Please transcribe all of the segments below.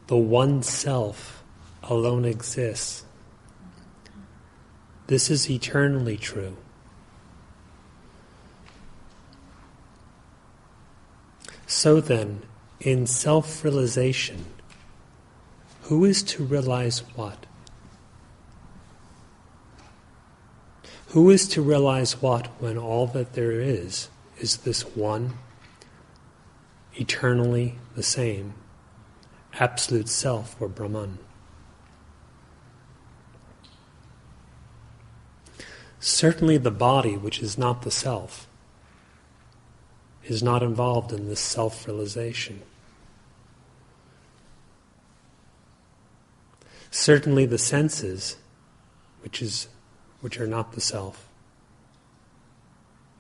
the one self alone exists. This is eternally true. So then, in self-realization, who is to realize what? Who is to realize what when all that there is this one, eternally the same, absolute self or Brahman? Certainly the body, which is not the self, is not involved in this self-realization. Certainly the senses, which are not the self,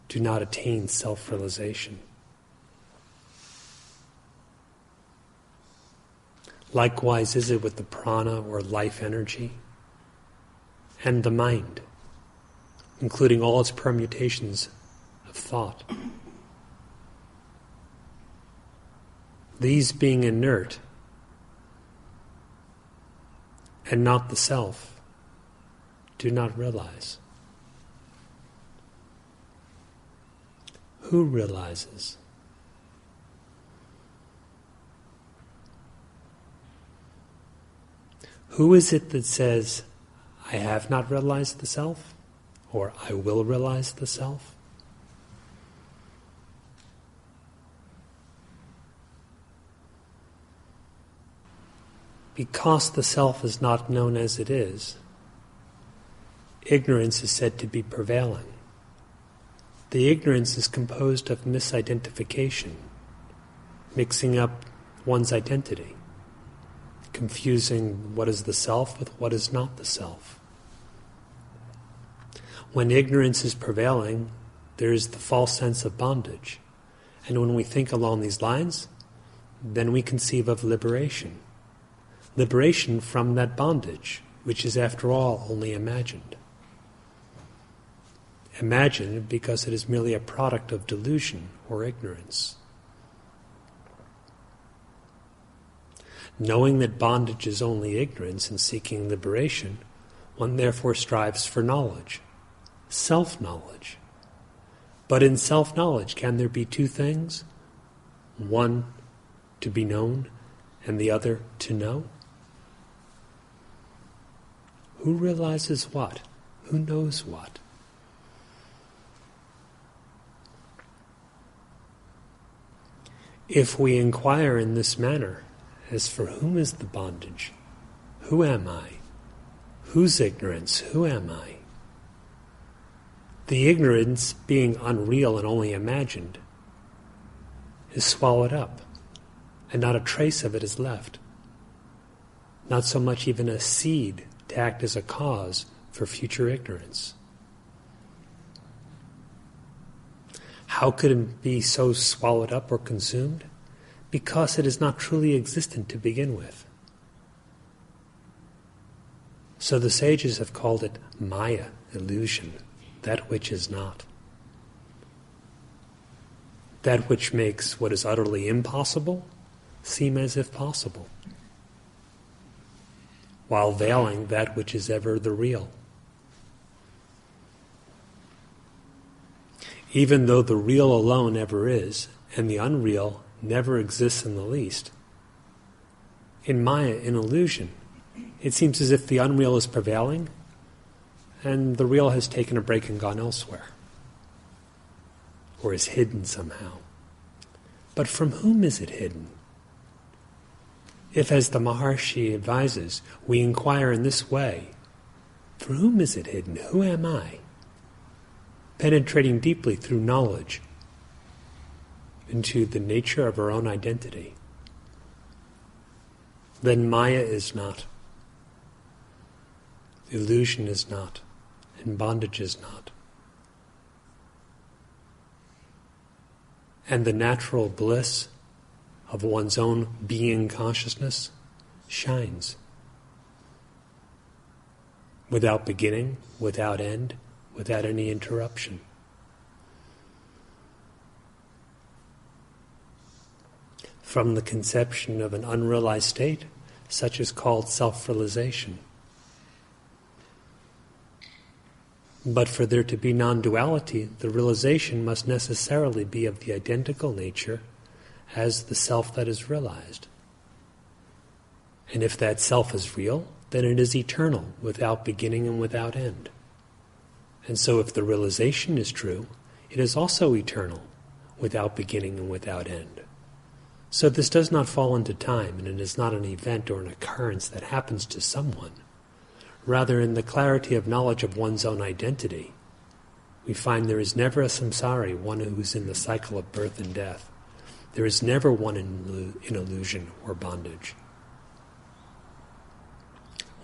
do not attain self-realization. Likewise is it with the prana or life energy and the mind, including all its permutations of thought. These being inert and not the self, do not realize. Who realizes? Who is it that says, I have not realized the self, or I will realize the self? Because the self is not known as it is, ignorance is said to be prevailing. The ignorance is composed of misidentification, mixing up one's identity, confusing what is the self with what is not the self. When ignorance is prevailing, there is the false sense of bondage. And when we think along these lines, then we conceive of liberation. Liberation from that bondage, which is after all only imagined. Imagined because it is merely a product of delusion or ignorance. Knowing that bondage is only ignorance and seeking liberation, one therefore strives for knowledge, self-knowledge. But in self-knowledge, can there be two things? One to be known and the other to know? Who realizes what? Who knows what? If we inquire in this manner, as for whom is the bondage? Who am I? Whose ignorance? Who am I? The ignorance, being unreal and only imagined, is swallowed up, and not a trace of it is left. Not so much even a seed to act as a cause for future ignorance. How could it be so swallowed up or consumed? Because it is not truly existent to begin with. So the sages have called it Maya, illusion, that which is not. That which makes what is utterly impossible seem as if possible, while veiling that which is ever the real. Even though the real alone ever is, and the unreal never exists in the least, in Maya, in illusion, it seems as if the unreal is prevailing, and the real has taken a break and gone elsewhere, or is hidden somehow. But from whom is it hidden? If, as the Maharshi advises, we inquire in this way, for whom is it hidden? Who am I? Penetrating deeply through knowledge into the nature of our own identity, then Maya is not, illusion is not, and bondage is not. And the natural bliss of one's own being consciousness shines. Without beginning, without end, without any interruption. From the conception of an unrealized state such as called self-realization. But for there to be non-duality, the realization must necessarily be of the identical nature as the self that is realized. And if that self is real, then it is eternal, without beginning and without end. And so if the realization is true, it is also eternal, without beginning and without end. So this does not fall into time, and it is not an event or an occurrence that happens to someone. Rather, in the clarity of knowledge of one's own identity, we find there is never a samsari, one who is in the cycle of birth and death. There is never one in illusion or bondage.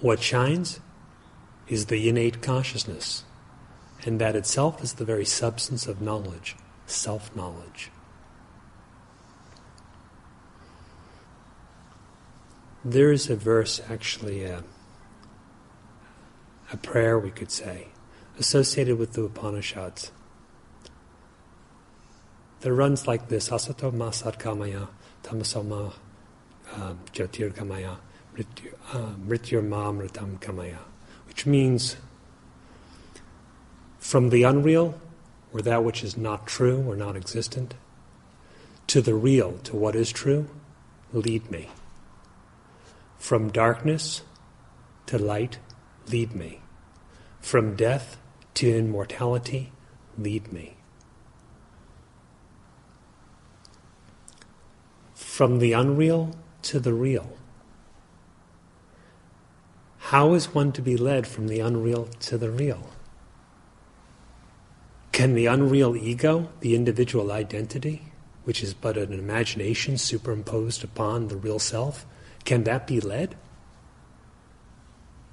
What shines is the innate consciousness, and that itself is the very substance of knowledge, self-knowledge. There is a verse, actually a prayer we could say, associated with the Upanishads, that runs like this: Asato ma satkamaya, tamaso ma jyotirgamaya, mrityur ma mritam kamaya, which means from the unreal, or that which is not true or not existent, to the real, to what is true, lead me. From darkness to light, lead me. From death to immortality, lead me. From the unreal to the real. How is one to be led from the unreal to the real? Can the unreal ego, the individual identity, which is but an imagination superimposed upon the real self, can that be led?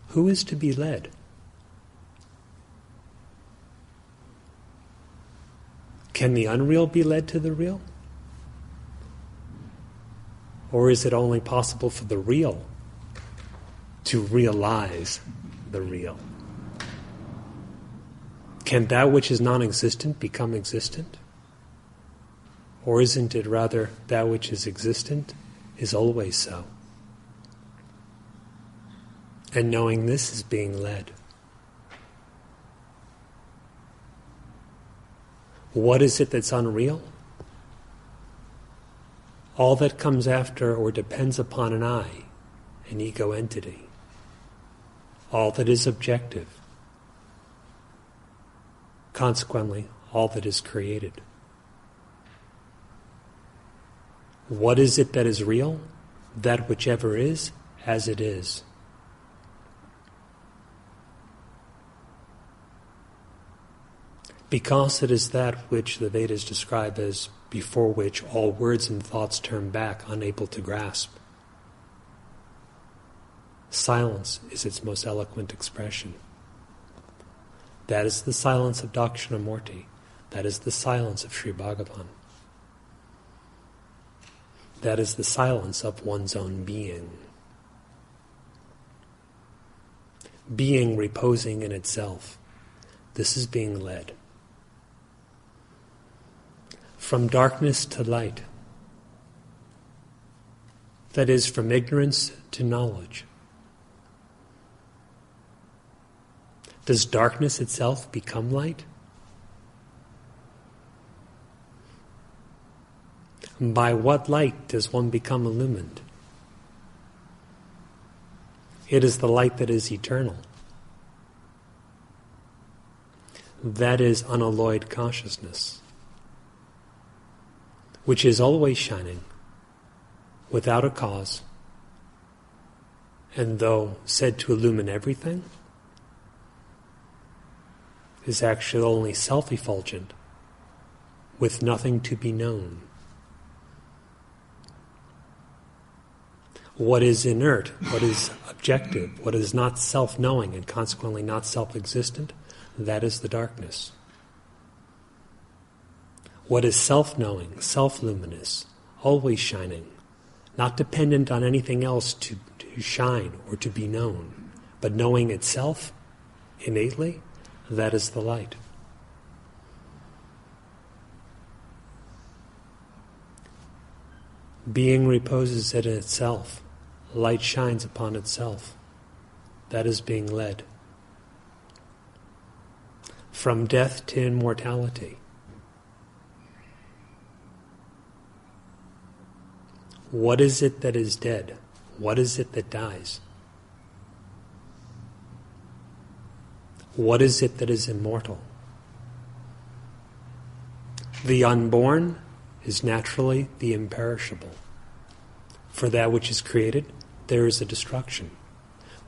Who is to be led? Can the unreal be led to the real? Or is it only possible for the real to realize the real? Can that which is non-existent become existent? Or isn't it rather that which is existent is always so? And knowing this is being led. What is it that's unreal? All that comes after or depends upon an I, an ego entity. All that is objective. Consequently, all that is created. What is it that is real? That whichever is, as it is. Because it is that which the Vedas describe as before which all words and thoughts turn back, unable to grasp. Silence is its most eloquent expression. That is the silence of Dakshinamurti. That is the silence of Sri Bhagavan. That is the silence of one's own being. Being reposing in itself. This is being led. From darkness to light. That is, from ignorance to knowledge. Does darkness itself become light? By what light does one become illumined? It is the light that is eternal. That is unalloyed consciousness, which is always shining, without a cause, and though said to illumine everything, is actually only self-effulgent, with nothing to be known. What is inert, what is objective, what is not self-knowing and consequently not self-existent, that is the darkness. What is self-knowing, self-luminous, always shining, not dependent on anything else to shine or to be known, but knowing itself innately, that is the light. Being reposes in itself, light shines upon itself. That is being led. From death to immortality. What is it that is dead? What is it that dies? What is it that is immortal? The unborn is naturally the imperishable. For that which is created, there is a destruction.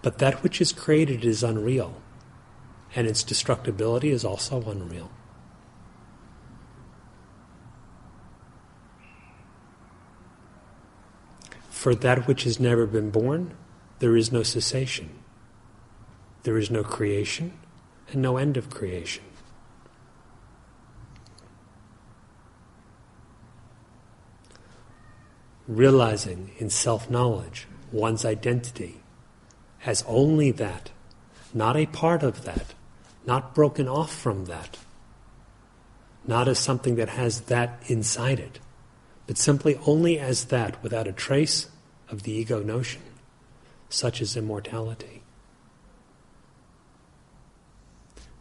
But that which is created is unreal, and its destructibility is also unreal. For that which has never been born, there is no cessation. There is no creation and no end of creation. Realizing in self-knowledge one's identity as only that, not a part of that, not broken off from that, not as something that has that inside it, but simply only as that without a trace of the ego notion, such as immortality,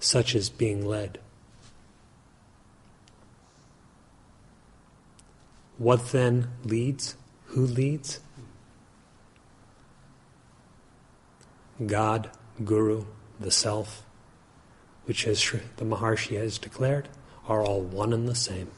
such as being led. What then leads? Who leads? God, Guru, the Self, which as the Maharshi has declared, are all one and the same.